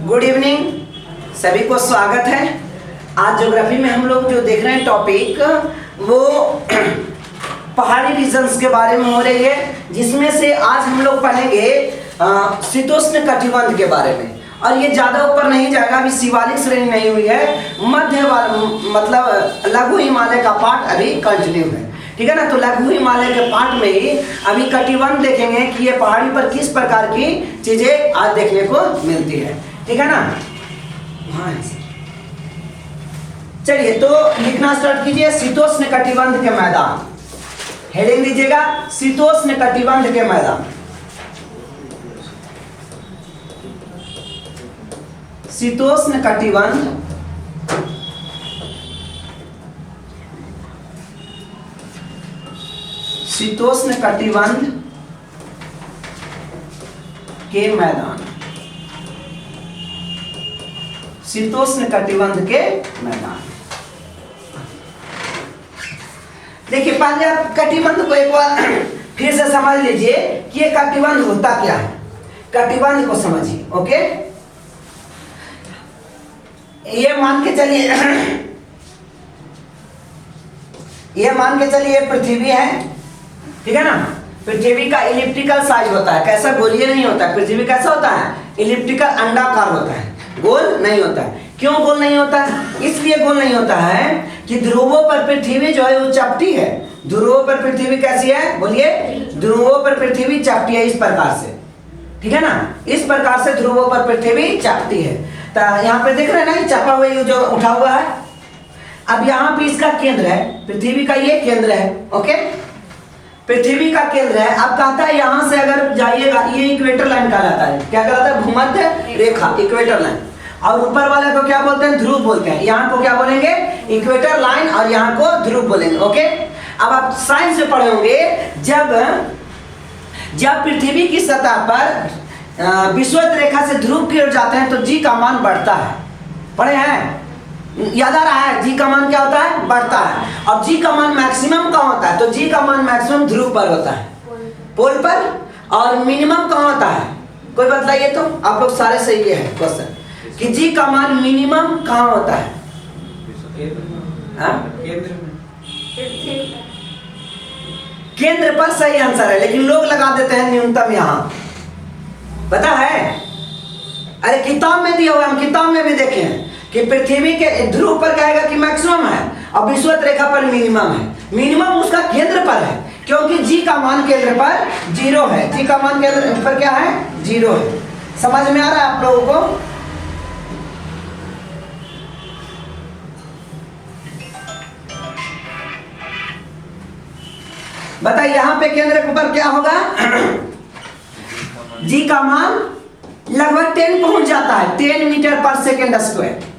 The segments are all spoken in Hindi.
गुड इवनिंग, सभी को स्वागत है। आज ज्योग्राफी में हम लोग जो देख रहे हैं टॉपिक वो पहाड़ी रीजन्स के बारे में हो रही है, जिसमें से आज हम लोग पढ़ेंगे शीतोष्ण कटिबंध के बारे में। और ये ज़्यादा ऊपर नहीं जाएगा, अभी शिवालिक श्रेणी नहीं हुई है, मध्य मतलब लघु हिमालय का पार्ट अभी कंटिन्यू है, ठीक है ना। तो लघु हिमालय के पार्ट में ही अभी कटिबंध देखेंगे कि ये पहाड़ी पर किस प्रकार की चीजें आज देखने को मिलती है, ठीक है ना। हाँ चलिए, तो लिखना स्टार्ट कीजिए। शीतोष्ण कटिबंध के मैदान, हेडिंग दीजिएगा शीतोष्ण कटिबंध के मैदान। शीतोष्ण कटिबंध शीतोष्ण कटिबंध के मैदान, शीतोष्ण कटिबंध के मैदान। देखिए, पहले आप कटिबंध को एक बार फिर से समझ लीजिए कि ये कटिबंध होता क्या है। कटिबंध को समझिए, ओके। ये मान के चलिए पृथ्वी है, ठीक है ना। पृथ्वी का इलिप्टिकल साइज होता है, कैसा गोलीय नहीं होता है। पृथ्वी कैसा होता है, इलिप्टिकल अंडाकार होता है, गोल नहीं होता है। क्यों गोल नहीं होता है? इसलिए गोल नहीं होता है कि ध्रुवों पर पृथ्वी जो है वो चपटी है। ध्रुवों पर पृथ्वी कैसी है, बोलिए। ध्रुवों पर पृथ्वी चपटी है, इस प्रकार से, ठीक है ना। इस प्रकार से ध्रुवों पर पृथ्वी चपटी है। तो यहाँ पे देख रहे हैं ना, चपा हुआ जो उठा हुआ है। अब यहाँ पे इसका केंद्र है, पृथ्वी का ये केंद्र है, ओके। पृथ्वी का केंद्र है। अब कहता है यहाँ से अगर जाइएगा, ये इक्वेटर लाइन कहलाता है। क्या कहलाता है? भूमध्य रेखा, इक्वेटर लाइन। और ऊपर वाले को क्या बोलते हैं? ध्रुव बोलते हैं। यहाँ को क्या बोलेंगे? इक्वेटर लाइन, और यहाँ को ध्रुव बोलेंगे, ओके। अब आप साइंस में पढ़े होंगे, जब पृथ्वी की सतह पर विषुवत रेखा से ध्रुव की ओर जाते हैं तो जी का मान बढ़ता है। पढ़े हैं? याद आ रहा है? जी का मान क्या होता है? बढ़ता है। अब जी का मान मैक्सिमम कहाँ होता है? तो जी का मान मैक्सिमम ध्रुव पर होता है, पोल पर। और मिनिमम कहाँ होता है? कोई बताइए तो, आप लोग सारे सही है क्वेश्चन कि जी का मान मिनिमम कहाँ होता है? केंद्र पर सही आंसर है, लेकिन लोग लगा देते हैं न्यूनतम। यहाँ पता है, अरे किताब में दिया हुआ, हम किताब में भी देखे हैं कि पृथ्वी के ध्रुव पर कहेगा कि मैक्सिमम है, और विषुवत रेखा पर मिनिमम है। मिनिमम उसका केंद्र पर है, क्योंकि जी का मान केंद्र पर 0 है। जी का मान केंद्र पर क्या है? 0 है। समझ में आ रहा है आप लोगों को? बताइए, यहाँ पे केंद्र पर क्या होगा? जी का मान लगभग 10 पहुंच जाता है, 10 मीटर पर सेकेंड स्क्वायर।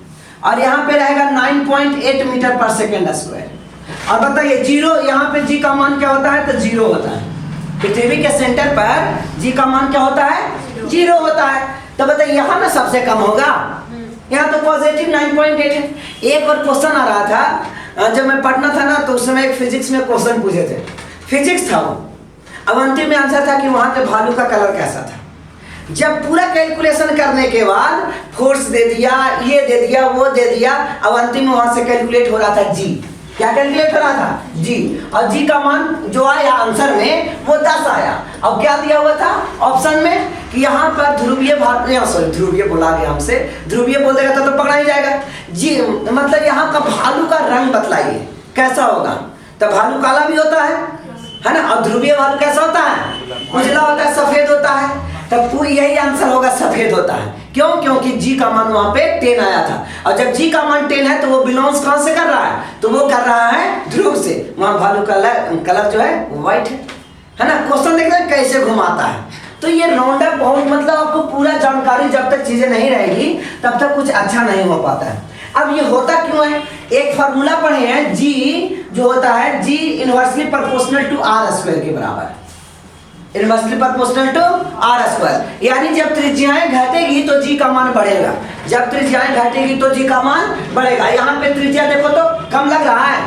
और यहाँ पे रहेगा 9.8 मीटर पर सेकेंड स्क्वायर। और बताइए 0, यहाँ पे जी का मान क्या होता है? तो 0 होता है। पृथ्वी के सेंटर पर जी का मान क्या होता है? 0 होता है। तो बताइए यहाँ ना सबसे कम होगा, यहाँ तो पॉजिटिव 9.8। एक और क्वेश्चन आ रहा था जब मैं पढ़ना था ना, तो उस समय एक फिजिक्स में क्वेश्चन पूछे थे, फिजिक्स था वो। अब अंतिम में आंसर था कि वहां पे भालू का कलर कैसा था। जब पूरा कैलकुलेशन करने के बाद फोर्स दे दिया, ये दे दिया, वो दे दिया, अब अंतिम में वहां से कैलकुलेट हो रहा था जी। क्या कैलकुलेट हो रहा था? जी। और जी का मान जो आया आंसर में वो 10 आया। और क्या दिया हुआ था ऑप्शन में कि यहाँ पर ध्रुवीय ध्रुवीय बोला गया हमसे, ध्रुवीय बोल देगा तो पकड़ा ही जाएगा। जी मतलब यहाँ का भालू का रंग बतलाइए कैसा होगा। तो भालू काला भी होता है ना। और ध्रुवीय भालू कैसा होता है? उजला होता है, सफेद होता है। तब पूरी यही आंसर होगा, सफेद होता है। क्यों? क्योंकि जी का मान वहां पे 10 आया था। और जब जी का मान 10 है तो वो बिलोंग्स कहां से कर रहा है? तो वो कर रहा है ध्रुव से। वहां भालू कलर जो है व्हाइट है ना। क्वेश्चन देख रहे हैं कैसे घुमाता है। तो ये राउंड अप बहुत, मतलब आपको पूरा जानकारी जब तक चीजें नहीं रहेगी तब तक कुछ अच्छा नहीं हो पाता है। अब ये होता क्यों है? एक फार्मूला पढ़े हैं, जी जो होता है G inversely proportional to R square के बराबर है। Inversely proportional to R square, यानी जब त्रिज्याएं घटेगी तो जी का मान बढ़ेगा, जब त्रिज्याएं घटेगी तो जी का मान बढ़ेगा। यहाँ पे त्रिज्या देखो तो कम लग रहा है,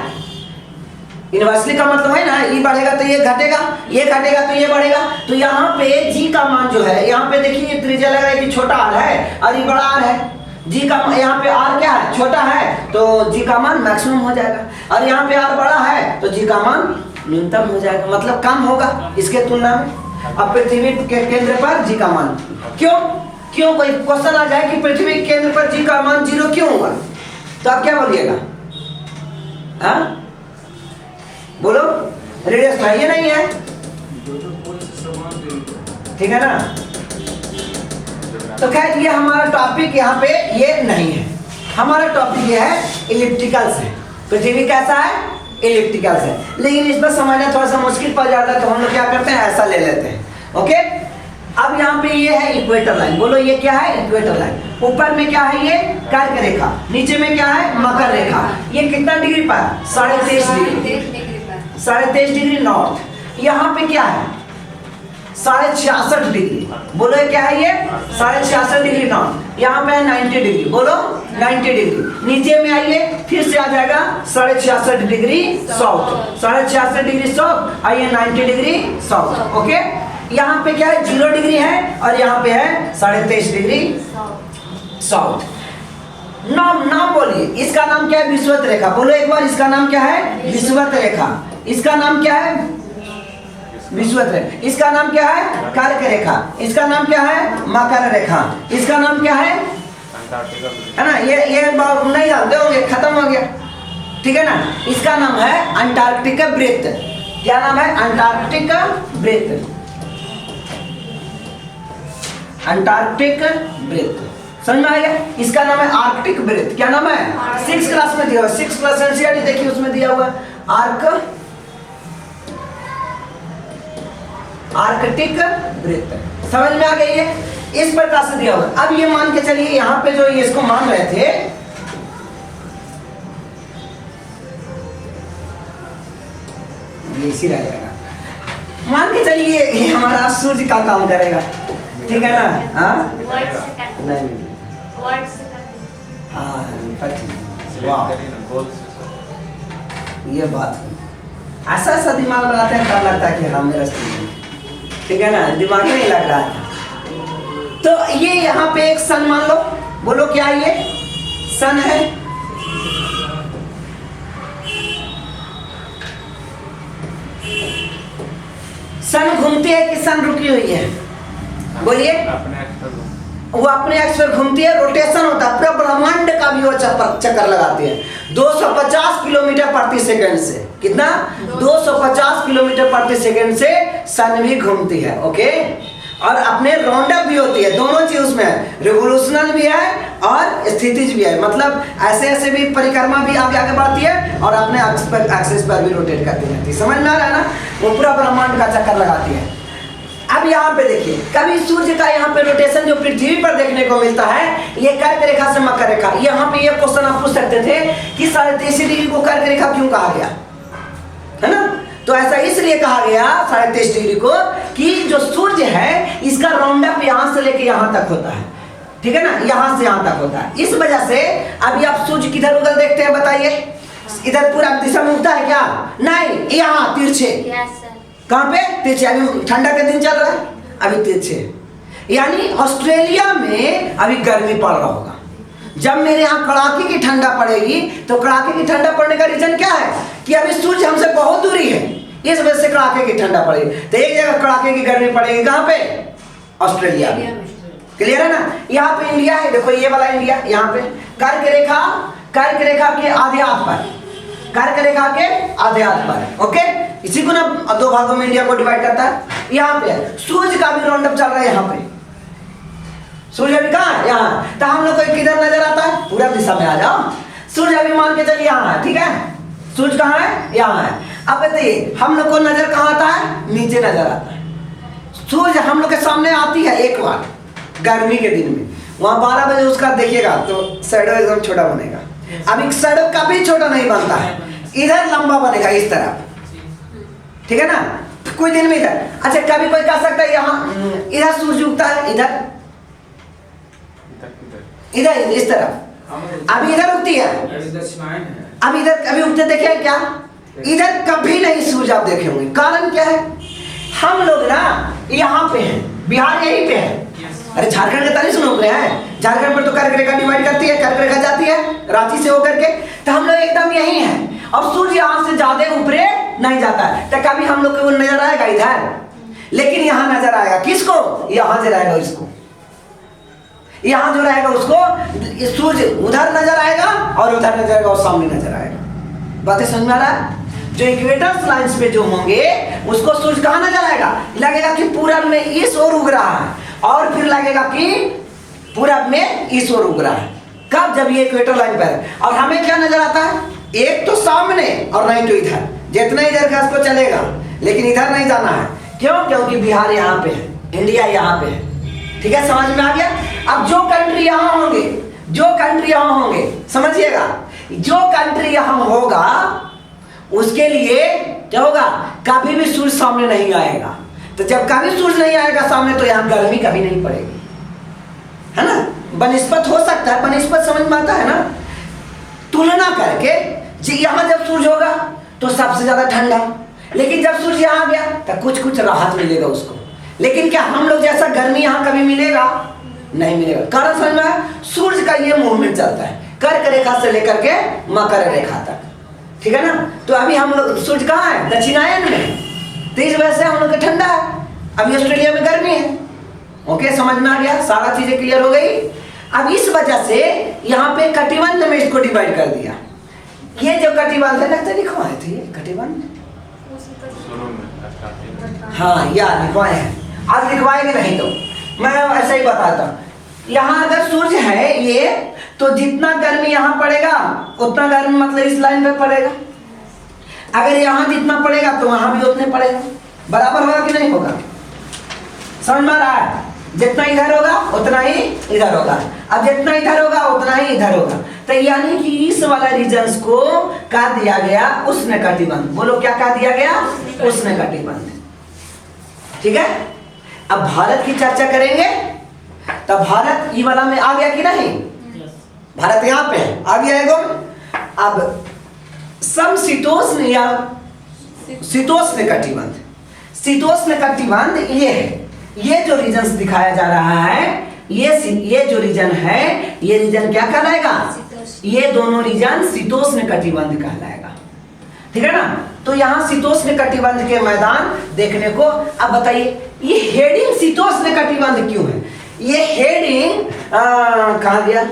इनवर्सली का मतलब है ना, ये बढ़ेगा तो ये घटेगा, ये घटेगा तो ये बढ़ेगा। तो यहाँ पे जी का मान जो है, यहाँ पे देखिए त्रिज्या लग रहा है कि छोटा आर है और ये बड़ा आर है। जी का यहाँ पे आर क्या है, छोटा है, तो जी का मान मैक्सिमम हो जाएगा। और यहाँ पे आर बड़ा है तो जी का मान न्यूनतम हो जाएगा, मतलब कम होगा इसके तुलना में। अब पृथ्वी के केंद्र पर जी का मान क्यों कोई क्वेश्चन आ जाए कि पृथ्वी के केंद्र पर जी का मान 0 क्यों होगा, तो आप क्या बोलिएगा? हाँ बोलो, रेडियस है ये नहीं है, ठीक है ना। तो खैर ये हमारा टॉपिक यहाँ पे ये नहीं है, हमारा टॉपिक ये है इलिप्टिकल्स है। पृथ्वी कैसा है, इलिप्टिकल्स है। लेकिन इसमें समझना थोड़ा सा मुश्किल पड़ जाता है, तो हम लोग क्या करते हैं, ऐसा ले लेते हैं। ओके, अब यहाँ पे ये है इक्वेटर लाइन। बोलो ये क्या है, इक्वेटर लाइन। ऊपर में क्या है, ये कर्क रेखा, नीचे में क्या है, मकर रेखा। ये कितना डिग्री पर, 23.5 डिग्री, 23.5 डिग्री नॉर्थ। यहाँ पे क्या है, 66.5 डिग्री। बोलो ये क्या है, ये 66.5 डिग्री नॉर्थ। यहाँ पे है 90 डिग्री, बोलो 90 डिग्री। नीचे में आइए, फिर से आ जाएगा 66.5 डिग्री साउथ, 66.5 डिग्री साउथ, आइए 90 डिग्री साउथ। ओके, यहाँ पे क्या है, 0 डिग्री है, और यहाँ पे है 23.5 डिग्री साउथ। नाम बोलिए, इसका नाम क्या है, विषुवत रेखा। बोलो एक बार, इसका नाम क्या है, विषुवत रेखा। इसका नाम क्या है, विषुवत रेखा। इसका नाम क्या है, कर्क रेखा। इसका नाम क्या है, मकर रेखा। इसका नाम क्या है ना, ये नहीं जानते होंगे, खत्म हो गया, ठीक है ना। इसका नाम है अंटार्कटिक वृत्त। क्या नाम है, अंटार्कटिक वृत्त, अंटार्कटिक वृत्त। समझ में आएगा। इसका नाम है आर्कटिक वृत्त। क्या नाम है, 6 क्लास में दिया हुआ, 6 क्लास एनसीईआरटी देखिए उसमें दिया हुआ आर्कटिक वृत्त। समझ में आ गई है, इस प्रकार से दिया हुआ। अब ये मान के चलिए, यहाँ पे जो ये इसको मान रहे थे, ये इसी रह जाएगा। मान के चलिए ये हमारा सूर्य का काम करेगा, ठीक है ना। हाँ नहीं, ये बात ऐसा ऐसा दिमाग लगाते हैं, डर लगता है कि हम मेरा, ठीक है ना, दिमाग नहीं लग रहा है। तो ये यहाँ पे एक सन मान लो। बोलो क्या ये सन है, सन घूमती है कि सन रुकी हुई है, बोलिए। वो अपने एक्स पर घूमती है, रोटेशन होता है, पूरा ब्रह्मांड का भी वो चक्कर लगाती है 250 किलोमीटर प्रति सेकंड से। कितना, 250 किलोमीटर प्रति सेकंड से सन भी घूमती है। ओके, और अपने राउंड अप भी होती है, दोनों चीज उसमें है, रिवोल्यूशनल भी है और स्थितिज भी है। मतलब ऐसे ऐसे भी परिक्रमा भी आगे आगे बढ़ती है और अपने एक्सिस पर भी रोटेट करती रहती है। समझ में आ रहा है ना, वो पूरा ब्रह्मांड का चक्कर लगाती है। अब यहाँ पे देखिए, कभी सूर्य का यहाँ पे रोटेशन जो पृथ्वी पर देखने को मिलता है, ये कर्क रेखा से मकर रेखा। यहाँ पे ये क्वेश्चन आप पूछ सकते थे कि 23.5 डिग्री को कर्क रेखा क्यों कहा गया, है ना। तो ऐसा इसलिए कहा गया 23.5 डिग्री को कि जो सूर्य है इसका राउंड अप यहाँ से लेके यहाँ तक होता है, ठीक है ना, यहाँ से यहाँ तक होता है। इस वजह से अभी आप सूर्य किधर उधर देखते हैं, बताइए, इधर पूरा दिशा में उगता है क्या, नहीं, यहाँ तिरछे। कहाँ पे, तिरछे। अभी ठंडा के दिन चल रहा है, अभी तिरछे, यानी ऑस्ट्रेलिया में अभी गर्मी पड़ रहा होगा। जब मेरे यहाँ कड़ाके की ठंडा पड़ेगी, तो कड़ाके की ठंडा पड़ने का रीजन क्या है कि अभी सूर्य हमसे बहुत दूरी है, इस वजह से कड़ाके की ठंडा पड़ेगी। तो एक जगह कड़ाके की गर्मी पड़ेगी, कहाँ पे, ऑस्ट्रेलिया में। क्लियर है ना। यहाँ पे इंडिया है, देखो ये वाला इंडिया, यहाँ पे कर्क रेखा के आधे हाथ पर, कर्क रेखा के आधे हाथ पर। ओके, इसी को ना 2 भागों में इंडिया को डिवाइड करता है। यहाँ पे सूर्य का भी राउंड अप चल रहा है, यहाँ पे सूर्य अभी कहाँ है, यहाँ। तो हम लोग को किधर नजर आता है, पूरा दिशा में आ जाओ। सूर्य अभी मान के चलिए यहाँ है, ठीक है, सूर्य कहाँ है, यहाँ है। अब बताइए हम लोग को नजर कहाँ आता है, नीचे नजर आता है। सूर्य हम लोग के सामने आती है एक बार गर्मी के दिन में, वहाँ 12 बजे उसका देखिएगा तो शैडो एकदम छोटा बनेगा। अभी शैडो कभी छोटा नहीं बनता है, इधर लंबा बनेगा इस तरह, ठीक है ना। तो कोई दिन में इधर, अच्छा कभी कोई कह सकता है यहाँ इधर सूर्य उगता है, इधर इस तरफ, अभी इधर उगती है, अब इधर कभी उगते देखे क्या, इधर कभी नहीं सूरज आप देखे होंगे। कारण क्या है? हम लोग ना यहाँ पे हैं, बिहार यहीं पे है। अरे झारखंड का तारीफ सुनो रहे हैं, झारखंड पर तो कर्क रेखा डिवाइड करती है, कर्क रेखा जाती है रांची से होकर के, तो हम लोग एकदम यहीं हैं। और सूर्य यहाँ से ज्यादा ऊपरे नहीं जाता है, तो कभी हम लोग को नजर आएगा इधर, लेकिन यहाँ नजर आएगा किसको? यहाँ से रहेगा इसको, यहाँ जो रहेगा उसको सूर्य उधर नजर आएगा और उधर नजर आएगा और सामने नजर आएगा। बातें समझ में आ रहा है? जो इक्वेटर लाइंस पे जो होंगे उसको सूर्य कहाँ नजर आएगा? लगेगा कि पूरब में इस ओर उग रहा है, और फिर लगेगा कि पूरब में इस ओर उग रहा है। कब? जब ये इक्वेटर लाइन पर है। और हमें क्या नजर आता है? एक तो सामने और नहीं तो इधर, जितना इधर का उसको चलेगा, लेकिन इधर नहीं जाना है। क्यों? क्योंकि बिहार यहाँ पे है, इंडिया यहाँ पे है। ठीक है, समझ में आ गया? अब जो कंट्री यहाँ होंगे, जो कंट्री यहाँ होंगे, समझिएगा, जो कंट्री यहाँ होगा उसके लिए क्या होगा? कभी भी सूर्य सामने नहीं आएगा। तो जब कभी सूर्य नहीं आएगा सामने, तो यहाँ गर्मी कभी नहीं पड़ेगी, है ना? बनिस्पत हो सकता है, बनिस्पत समझ में आता है ना? तुलना करके यहाँ जब सूर्य होगा तो सबसे ज्यादा ठंडा, लेकिन जब सूर्य यहाँ आ गया तो कुछ कुछ राहत मिलेगा उसको। लेकिन क्या हम लोग जैसा गर्मी यहाँ कभी मिलेगा? नहीं मिलेगा। कारण समझ में आया? सूर्य का ये मूवमेंट चलता है कर्क रेखा से लेकर के मकर रेखा तक, ठीक है ना? तो अभी हम लोग सूर्य कहाँ है? दक्षिणायन में, तो इस वजह से हम लोग का ठंडा है। अभी ऑस्ट्रेलिया में गर्मी है। ओके, समझ में आ गया? सारा चीजें क्लियर हो गई। अब इस वजह से यहाँ पे कटिबंध में इसको डिवाइड कर दिया। ये जो कटिबंध है, लगता लिखवाए थे ये कटिबंध, हाँ यार लिखवाए हैं। आज लिखवाएंगे नहीं तो मैं ऐसा ही बताता हूँ। यहाँ अगर सूर्य है ये, तो जितना गर्मी यहाँ पड़ेगा उतना गर्मी मतलब इस लाइन पे पड़ेगा। अगर यहाँ जितना पड़ेगा तो वहां भी उतने पड़ेगा। बराबर होगा कि नहीं होगा? समझ में आ रहा है? जितना इधर होगा उतना ही इधर होगा, अब जितना इधर होगा उतना ही इधर होगा। तो यानी कि इस वाला रीजन्स को क्या दिया गया? उष्णकटिबंध। बोलो क्या कहा दिया गया? उष्णकटिबंध। ठीक है, अब भारत की चर्चा करेंगे। तब भारत ये वाला में आ गया कि नहीं? भारत यहाँ पे आ गया है। अब समशीतोष्ण या शीतोष्ण कटिबंध, शीतोष्ण कटिबंध ये है। ये जो रीजन दिखाया जा रहा है, ये जो रीजन है, ये रीजन क्या कहलाएगा? ये दोनों रीजन शीतोष्ण कटिबंध कहलाएगा। ठीक है ना? तो यहाँ शीतोष्ण कटिबंध के मैदान देखने को। अब बताइए ये हेडिंग शीतोष्ण कटिबंध क्यों है? ये हेडिंग कहा गया?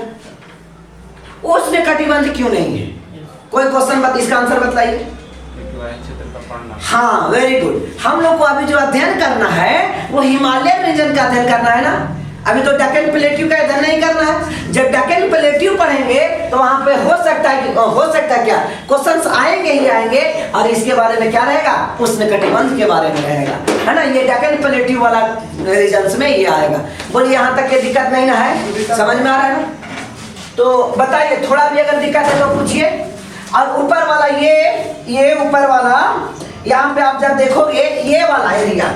उष्ण कटिबंध क्यों नहीं है? कोई क्वेश्चन इसका आंसर बताइए। हाँ, वेरी गुड। हम लोग को अभी जो अध्ययन करना है वो हिमालयन रीजन का अध्ययन करना है ना। अभी तो डेक्कन प्लेट्यू का अध्ययन नहीं करना है। जब डेक्कन प्लेट्यू पढ़ेंगे तो वहां पे हो सकता है क्या क्वेश्चंस आएंगे ही आएंगे, और इसके बारे में क्या रहेगा? उष्ण कटिबंध के बारे में रहेगा, है ना? ये डेक्कन प्लेट्यू वाला रीजन्स में ये आएगा। बोलिए यहाँ तक के दिक्कत नहीं ना है? समझ में आ रहा है ना? तो बताइए, थोड़ा भी अगर दिक्कत है तो पूछिए। और ऊपर वाला ये ऊपर वाला यहाँ पे आप जब देखोगे ये वाला एरिया,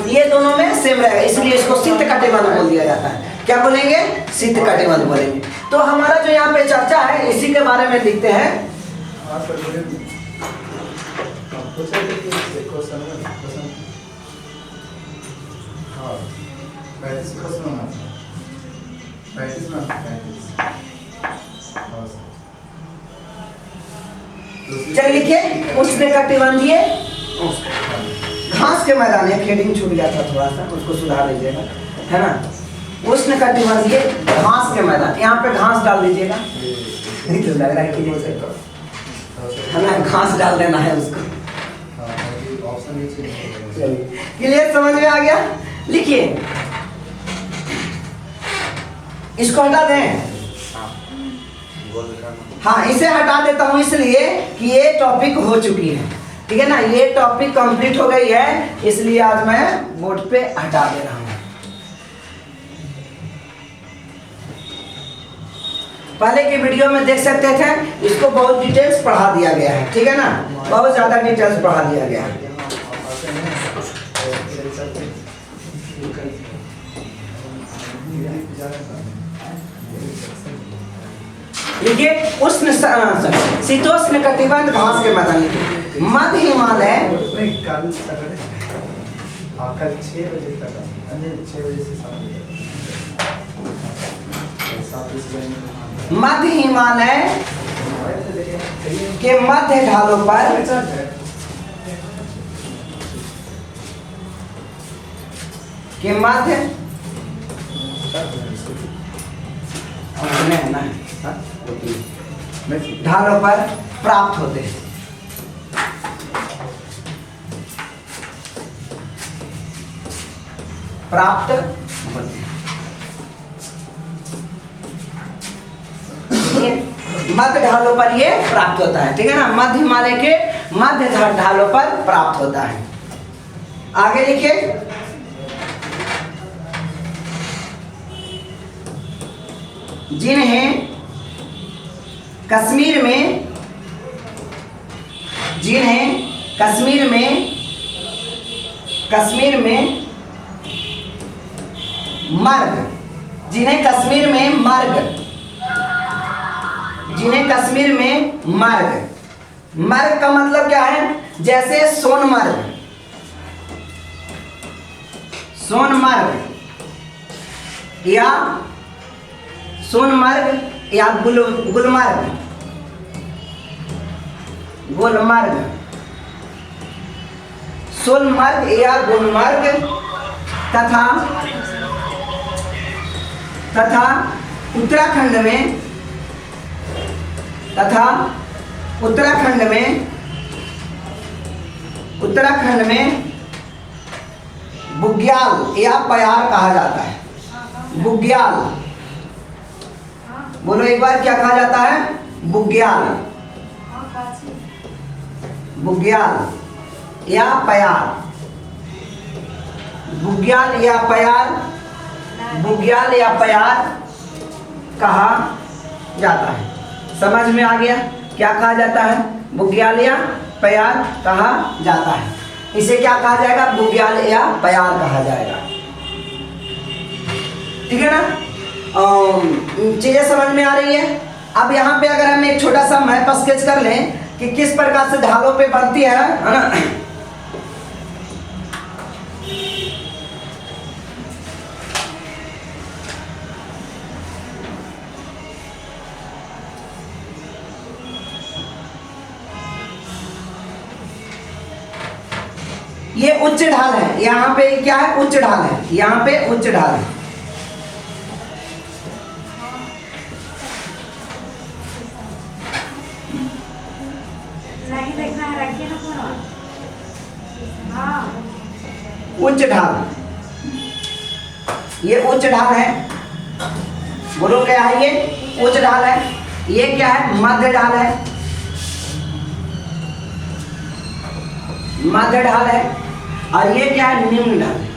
ये दोनों में सेम रहेगा, इसलिए इसको शीत कटिबंध बोल दिया जाता है। क्या बोलेंगे? शीत कटिबंध बोलेंगे। तो हमारा जो यहाँ पे चर्चा है इसी के बारे में लिखते हैं। चलिए लिखिए, उष्ण कटिबंध ये घास के मैदान है। हेडिंग छूट गया था थोड़ा सा, उसको सुधार लीजिएगा, है ना? उष्ण कटिबंध ये घास के मैदान, यहाँ पे घास डाल दीजिएगा। नहीं तो लग रहा है कि जैसे है ना, घास डाल देना है उसको। क्लियर? समझ में आ गया? लिखिए, इसको हटा दें। हाँ, इसे हटा देता हूँ इसलिए कि ये टॉपिक हो चुकी है। ठीक है ना? ये टॉपिक कंप्लीट हो गई है, इसलिए आज मैं बोर्ड पे हटा दे रहा हूँ। पहले की वीडियो में देख सकते थे, इसको बहुत डिटेल्स पढ़ा दिया गया है। ठीक है ना? बहुत ज्यादा डिटेल्स पढ़ा दिया गया है। लिखिए उष्ण शीतोष्ण कटिबंध घास के मैदान लिखिए। मध्य हिमालय कल 6 बजे तक 6 बजे से 7 बजे मध्य हिमालय के मध्य ढालों पर ढालों पर प्राप्त होते हैं। प्राप्त होते हैं। मध्य ढालों पर ये प्राप्त होता है, ठीक है ना। मध्य हिमालय के मध्य ढालों पर प्राप्त होता है। आगे लिखिए, जिन्हें कश्मीर में मर्ग, जिन्हें कश्मीर में मर्ग का मतलब क्या है? जैसे सोनमर्ग या गुलमर्ग सोनमर्ग या गुलमर्ग तथा उत्तराखंड में बुग्याल या प्यार कहा जाता है। बुग्याल, बोलो एक बार, क्या कहा जाता है? बुग्याल या प्यार। बुग्याल या प्यार कहा जाता है। समझ में आ गया क्या कहा जाता है? बुग्याल या प्यार कहा जाता है। इसे क्या कहा जाएगा? बुग्याल या प्यार कहा जाएगा, ठीक है ना। चीजें समझ में आ रही है। अब यहाँ पे अगर हम एक छोटा सा मैप स्केच कर लें कि किस प्रकार से ढालों पे बनती है ना। ये उच्च ढाल है, यहाँ पे क्या है? उच्च ढाल है, यहाँ पे उच्च ढाल है। उच्च ढाल, ये उच्च ढाल है। बोलो क्या है? ये उच्च ढाल है। ये क्या है? मध्य ढाल है, मध्य ढाल है। और ये क्या है? निम्न ढाल है।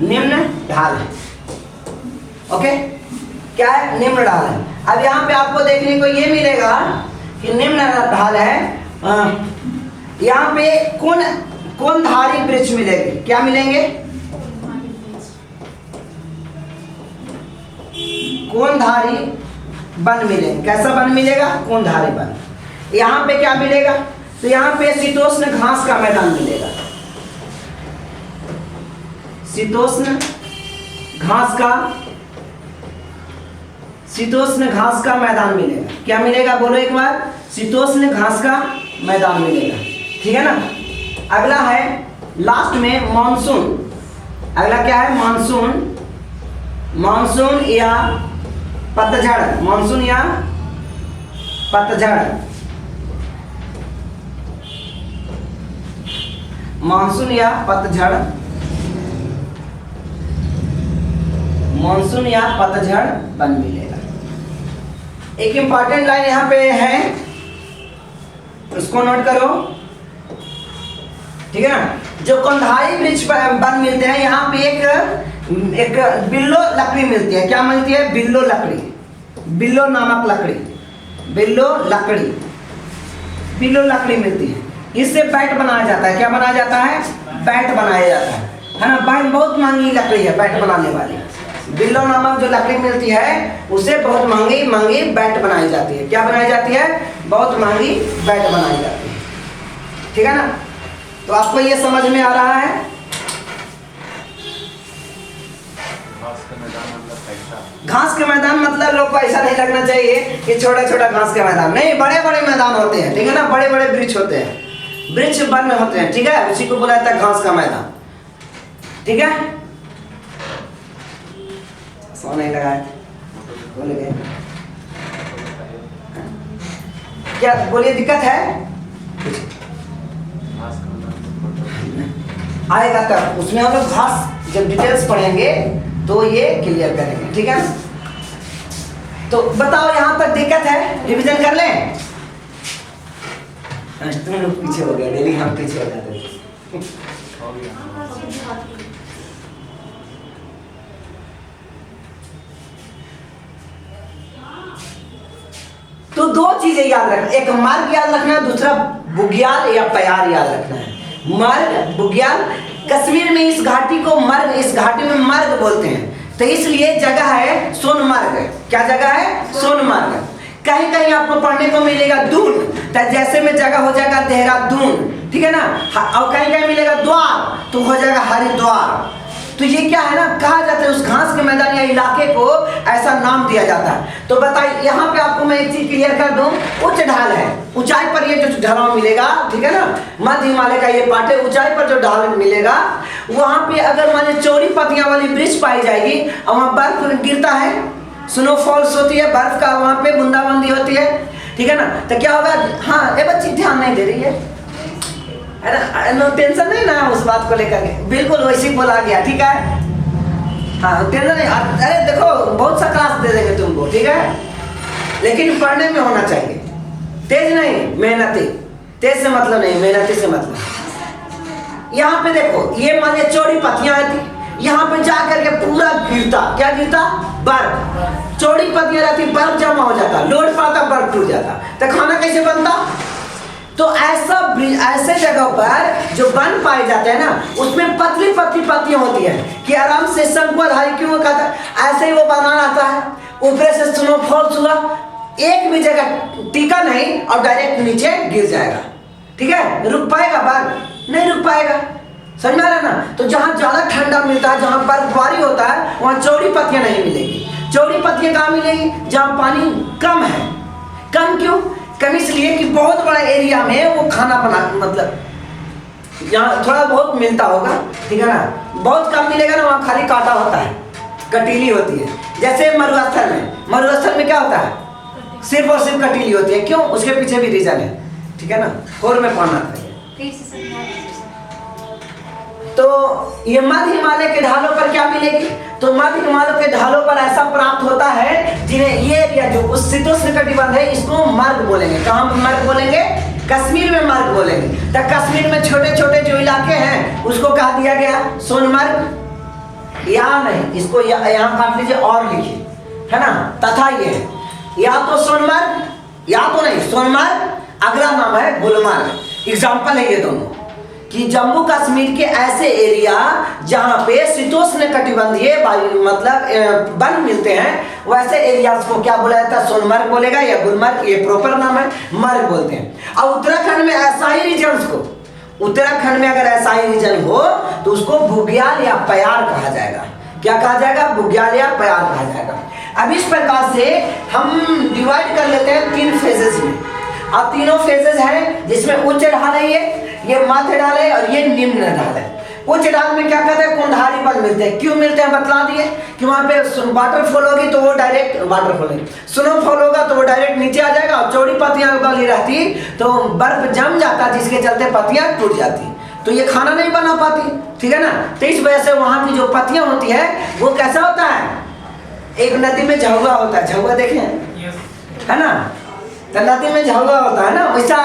निम्न ढाल है, ओके। क्या है? निम्न ढाल है। अब यहाँ पे आपको देखने को ये मिलेगा कि निम्न ढाल है। यहाँ पे कौन धारी वृक्ष मिलेंगे? क्या मिलेंगे? कौन धारी वन मिलेंगे। कैसा वन मिलेगा? कौन धारी वन। यहाँ पे क्या मिलेगा? तो यहाँ पे शीतोष्ण घास का मैदान मिलेगा। शीतोष्ण घास का मैदान मिलेगा। क्या मिलेगा? बोलो एक बार। शीतोष्ण घास का मैदान मिलेगा, ठीक है ना। अगला है लास्ट में मानसून। अगला क्या है? मानसून या पतझड़। मानसून या पतझड़। मानसून या पतझड़। मानसून या पतझड़ बन मिलेगा। एक इंपॉर्टेंट लाइन यहाँ पे है, उसको नोट करो, ठीक है ना। जो कंधाई वृक्ष बन मिलते हैं, यहाँ पे एक बिल्लो लकड़ी मिलती है। क्या मिलती है? बिल्लो लकड़ी, बिल्लो नामक लकड़ी, बिल्लो लकड़ी मिलती है। इससे बैट बनाया जाता है। क्या बनाया जाता है? बैट बनाया जाता है ना। बैट बहुत महंगी लकड़ी है बैट बनाने वाली, बिल्लो नामक जो लकड़ी मिलती है उससे बहुत महंगी महंगी बैट बनाई जाती है। क्या बनाई जाती है? बहुत महंगी बैट बनाई जाती है। ठीक है ना? तो आपको ये समझ में आ रहा है? घास के मैदान मतलब लोग को ऐसा नहीं लगना चाहिए कि छोटा छोटा घास के मैदान नहीं, बड़े बड़े मैदान होते हैं। ठीक है ना? बड़े बड़े वृक्ष होते हैं, वृक्ष वन में होते हैं। ठीक है, उसी को बोला जाता है घास का मैदान। ठीक है, सो नहीं लगा है, बोले गए क्या? बोलिए, दिक्कत है? आएगा तब उसमें हम लोग घास जब डिटेल्स पढ़ेंगे तो ये क्लियर करेंगे। ठीक है, तो बताओ यहां तक दिक्कत है? रिवीजन कर लें। तुम लोग पीछे हो गए, डेली हम पीछे हो जाते हैं। तो दो चीजें याद रखना, एक मार्ग याद रखना है, दूसरा बुग्याल या प्यार याद रखना है। मार्ग, बुग्याल, कश्मीर में इस घाटी को मर्ग, इस घाटी में मर्ग बोलते हैं। तो इसलिए जगह है सोनमर्ग। क्या जगह है? सोनमर्ग। कहीं कहीं आपको पढ़ने को मिलेगा दून, तो जैसे में जगह हो जाएगा देहरादून। ठीक है ना? और कहीं कहीं मिलेगा द्वार तो हो जाएगा हरिद्वार। तो ये क्या है ना, कहा जाता है उस घास के मैदान या इलाके को ऐसा नाम दिया जाता है। तो बताइए, यहाँ पे आपको मैं एक चीज क्लियर कर दूं, उच्च ढाल है, ऊंचाई पर ये जो ढलाव मिलेगा, ठीक है ना, मध्य हिमालय का ये पार्ट है, ऊंचाई पर जो ढाल मिलेगा वहां पे अगर मान लीजिए चौड़ी पत्तियां वाली वृक्ष पाई जाएगी और वहां बर्फ गिरता है, स्नोफॉल्स होती है, बर्फ का वहां पे बूंदाबांदी होती है। ठीक है ना? तो क्या होगा? हाँ, ये बच्ची ध्यान नहीं दे रही है ना, टेंशन नहीं ना उस बात को लेकर के, बिल्कुल वैसे बोला गया। ठीक है, हाँ, टेंशन नहीं। अरे देखो, बहुत सा क्लास दे देंगे तुमको, ठीक है, लेकिन पढ़ने में होना चाहिए, तेज नहीं, मेहनती। तेज से मतलब नहीं, मेहनती से मतलब। यहाँ पे देखो, ये मान लीजिए चौड़ी पत्तियां आती, यहाँ पे जा करके पूरा गिरता, क्या गिरता? बर्फ। चौड़ी पत्तियां रहती, बर्फ जमा हो जाता, लोड पड़ता, बर्फ टूट जाता, तो खाना कैसे बनता? तो ऐसे जगह पर जो वन पाए जाते हैं ना, उसमें पतली पतली पत्तियां होती है कि आराम से शंकुधारी, क्यों कहता है, ऐसे ही वो बनाना आता है। ऊपर से स्नोफॉल हुआ, एक भी जगह टीका नहीं और डायरेक्ट नीचे गिर जाएगा। ठीक है, रुक पाएगा? बर्फ नहीं रुक पाएगा, समझ में आ रहा ना? तो जहां ज्यादा ठंडा मिलता है, जहां बर्फबारी होता है, वहां चौड़ी पत्तियां नहीं मिलेगी। चौड़ी पत्तियां कहाँ मिलेगी? जहां पानी कम है। कम क्यों? कम इसलिए कि बहुत बड़ा एरिया में वो खाना बना, मतलब यहाँ थोड़ा बहुत मिलता होगा, ठीक है ना, बहुत कम मिलेगा ना, वहाँ खाली कांटा होता है, कटीली होती है। जैसे मरुस्थल में क्या होता है? सिर्फ और सिर्फ कटीली होती है। क्यों? उसके पीछे भी रीजन है, ठीक है ना, फोर में पढ़ना चाहिए। तो ये मध्य हिमालय के ढालों पर क्या मिलेगी? तो मध्य हिमालय के ढालों पर ऐसा प्राप्त होता है जिन्हें ये एरिया जो उस शीतोष्णकटिबंध है, इसको मर्ग बोलेंगे। कहाँ मर्ग बोलेंगे? कश्मीर में मर्ग बोलेंगे। तो कश्मीर में छोटे छोटे जो इलाके हैं उसको कहा दिया गया सोनमर्ग। या नहीं, इसको यहाँ काट लीजिए और लिखिए, है ना, तथा ये है, या तो सोनमर्ग, या तो नहीं सोनमर्ग, अगला नाम है गुलमर्ग। एग्जाम्पल है ये दोनों, कि जम्मू कश्मीर के ऐसे एरिया जहां पे शीतोष्णकटिबंधीय वायु मतलब वन मिलते हैं, वैसे एरियाज को क्या बोला जाता है? सोनमर्ग बोलेगा या गुलमर्ग, ये प्रॉपर नाम है, मर्ग बोलते हैं। और उत्तराखंड में ऐसा ही रीजन को, उत्तराखंड में अगर ऐसा ही रीजन हो तो उसको बुग्याल या प्यार कहा जाएगा। क्या कहा जाएगा? बुग्याल या प्यार कहा जाएगा। अब इस प्रकार से हम डिवाइड कर लेते हैं 3 फेजेस में। अब तीनों फेजेस हैं जिसमें उच्च ढाल है, ये मध्य ढाल है और ये निम्न ढाल है। उच्च ढाल में क्या कहते हैं? कुंडारी बल मिलते हैं। क्यों मिलते हैं बतला दिए कि वहां पे वाटरफॉल होगी तो वो डायरेक्ट वाटरफॉल है, स्नोफॉल होगा तो वो डायरेक्ट नीचे आ जाएगा, और चौड़ी पत्तियां वाली रहती तो बर्फ जम जाता जिसके चलते पत्तियां टूट जाती, तो ये खाना नहीं बना पाती। ठीक है ना? तो इस वजह से वहां की जो पत्तियां होती है वो कैसा होता है? एक नदी में झउआ होता है, झउआ देखे है ना, तो नदी में झउआ होता है ना, वैसा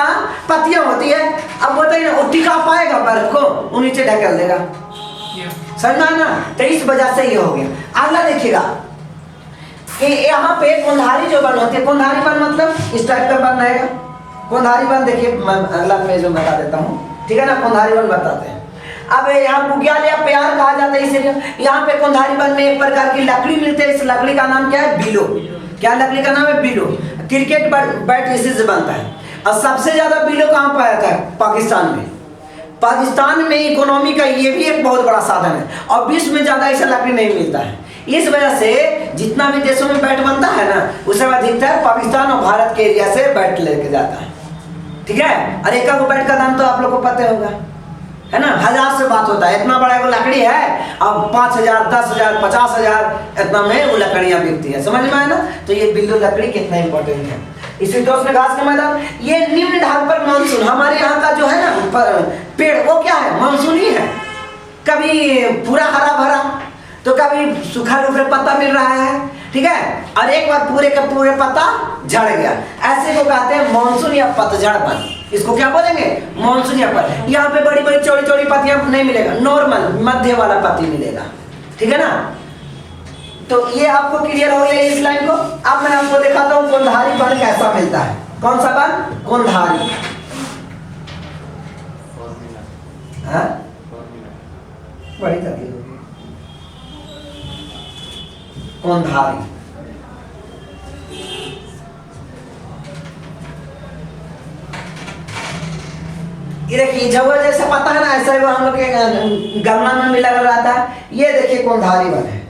पत्तियां होती है। अब बताइए ना, वो टिका पाएगा बर्फ को? वो नीचे ढकेल देगा, समझना ना? तो इस वजह से ये हो गया। अगला देखिएगा कि यहाँ पे कुंधारी जो वन होती है, कुंधारी वन मतलब इस टाइप का वन रहेगा। कुंधारी वन देखिए, मैं अगला पेज में बता देता हूँ, ठीक है ना, कुंधारी वन बताते हैं। अब यहाँ बुग्याल या प्यार कहा जाता है, इसीलिए यहाँ पे कोंधारी वन में एक प्रकार की लकड़ी मिलती है। इस लकड़ी का नाम क्या है? बिलो। क्या लकड़ी का नाम है? बिलो। क्रिकेट बैट इसी से बनता है। और सबसे ज्यादा बिलो कहाँ पाया जाता है? पाकिस्तान में। पाकिस्तान में इकोनॉमी का ये भी एक बहुत बड़ा साधन है, और विश्व में ज्यादा ऐसा लकड़ी नहीं मिलता है। इस वजह से जितना भी देशों में बैट बनता है ना, उससे अधिकतर पाकिस्तान और भारत के एरिया से बैट लेके जाता है। ठीक है। और एक बैट का दाम तो आप लोग को पता होगा, है ना, 1000 से बात होता है। इतना बड़ा वो लकड़ी है, अब 5000, 10000, 50000 इतना में वो लकड़ियां बिकती है। समझ में आया ना? तो ये बिल्लू लकड़ी कितना इंपॉर्टेंट है। इसी दोस्त में घास के मैदान, ये निम्न ढाल पर मानसून, हमारे यहाँ का जो है ना पेड़, वो क्या है? मानसून ही है। कभी पूरा हरा भरा, तो कभी सूखा रूखा पत्ता मिल रहा है, ठीक है, और एक बार पूरे का पूरे पत्ता झड़ गया। ऐसे को कहते हैं मानसून या पतझड़ वन। इसको क्या बोलेंगे? मानसून या पतझड़। यहाँ पे बड़ी बड़ी चौड़ी चौड़ी पत्तियां नहीं मिलेगा, नॉर्मल मध्य वाला पत्ती मिलेगा। ठीक है ना? तो ये आपको क्लियर हो गया इस लाइन को। अब मैं आपको दिखाता हूँ कोंधारी वन कैसा मिलता है। कौन सा वन? कोंधारी। हाँ, बड़ी तकलीफ होगी। कोंधारी, ये देखिए जवा जैसा पता है ना, ऐसा ही वो हम लोग के गमला में मिला रहता है। ये देखिए कोंधारी वन है,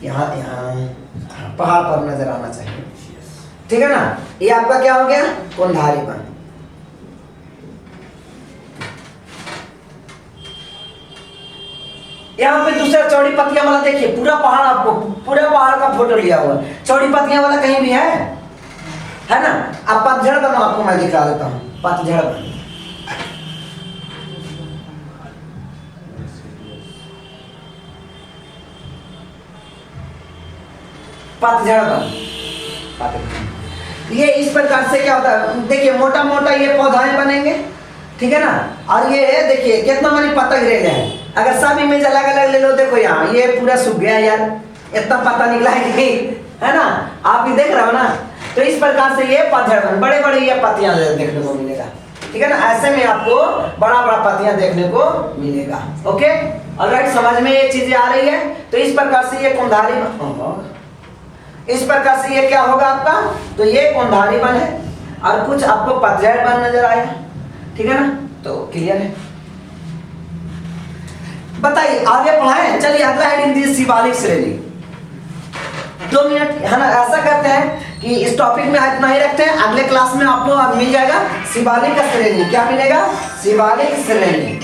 यहाँ यहाँ पहाड़ पर नजर आना चाहिए। ठीक है ना? ये आपका क्या हो गया? कोंधारी वन। यहाँ पे दूसरा चौड़ी पत्तियां वाला देखिए, पूरा पहाड़, आपको पूरा पहाड़ का फोटो लिया हुआ। चौड़ी पत्तियां वाला कहीं भी है ना? अब पतझड़ वन आपको मैं दिखा देता हूँ। पतझड़ वन, पतझड़ वन, ये इस प्रकार से क्या होता है? देखिए मोटा मोटा ये पौधाएं बनेंगे, ठीक है ना? और ये देखिए कितना मानी पत्ता गिरे गया है। अगर सब इमेज अलग अलग ले लो, देखो यहाँ ये पूरा सूख गया यार, इतना पत्ता निकला है कि, है ना? आप ही देख रहे हो ना? तो इस प्रकार से ये पतझड़ वन, बड़े बड़े ये पत्तियां देखने को मिलेगा। ठीक है ना? ऐसे में आपको बड़ा बड़ा पत्तियां देखने को मिलेगा। ओके, ऑलराइट, समझ में ये चीजें आ रही है? तो इस प्रकार से ये कोंधारी, इस प्रकार से ये क्या होगा आपका? तो ये कोंधारी वन है, और कुछ आपको पतझड़ वन नजर आया। ठीक है ना? तो क्लियर है? बताइए आगे पढ़ाएं। चलिए अगला है हिंदी शिवालिक श्रेणी। 2 मिनट, है ना? ऐसा करते हैं कि इस टॉपिक में इतना ही रखते हैं। अगले क्लास में आपको मिल जाएगा शिवालिक श्रेणी। क्या मिलेगा? शिवालिक श्रेणी।